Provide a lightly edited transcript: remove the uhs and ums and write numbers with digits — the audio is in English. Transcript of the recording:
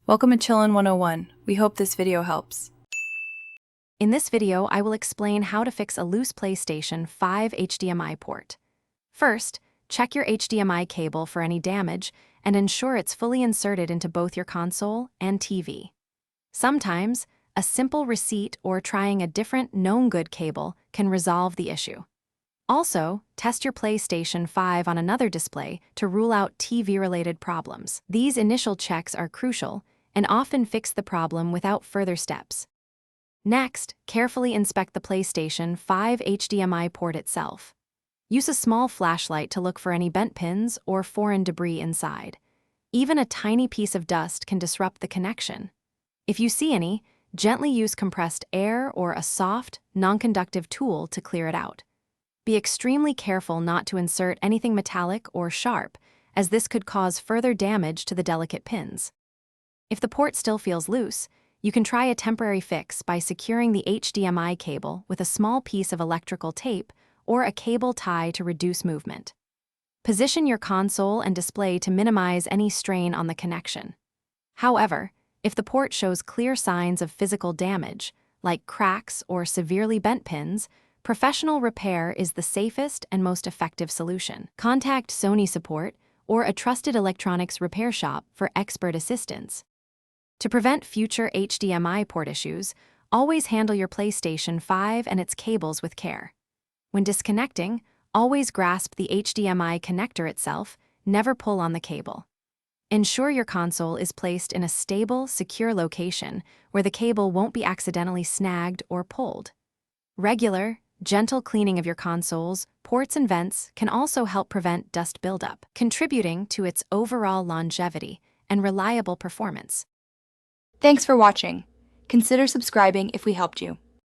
Welcome to Chillin' 101. We hope this video helps. In this video, I will explain how to fix a loose PlayStation 5 HDMI port. First, check your HDMI cable for any damage and ensure it's fully inserted into both your console and TV. Sometimes, a simple receipt or trying a different known good cable can resolve the issue. Also, test your PlayStation 5 on another display to rule out TV-related problems. These initial checks are crucial and often fix the problem without further steps. Next, carefully inspect the PlayStation 5 HDMI port itself. Use a small flashlight to look for any bent pins or foreign debris inside. Even a tiny piece of dust can disrupt the connection. If you see any, gently use compressed air or a soft, non-conductive tool to clear it out. Be extremely careful not to insert anything metallic or sharp, as this could cause further damage to the delicate pins. If the port still feels loose, you can try a temporary fix by securing the HDMI cable with a small piece of electrical tape or a cable tie to reduce movement. Position your console and display to minimize any strain on the connection. However, if the port shows clear signs of physical damage, like cracks or severely bent pins, professional repair is the safest and most effective solution. Contact Sony support or a trusted electronics repair shop for expert assistance. To prevent future HDMI port issues, always handle your PlayStation 5 and its cables with care. When disconnecting, always grasp the HDMI connector itself, never pull on the cable. Ensure your console is placed in a stable, secure location where the cable won't be accidentally snagged or pulled. Regular, gentle cleaning of your consoles, ports and vents can also help prevent dust buildup, contributing to its overall longevity and reliable performance. Thanks for watching. Consider subscribing if we helped you.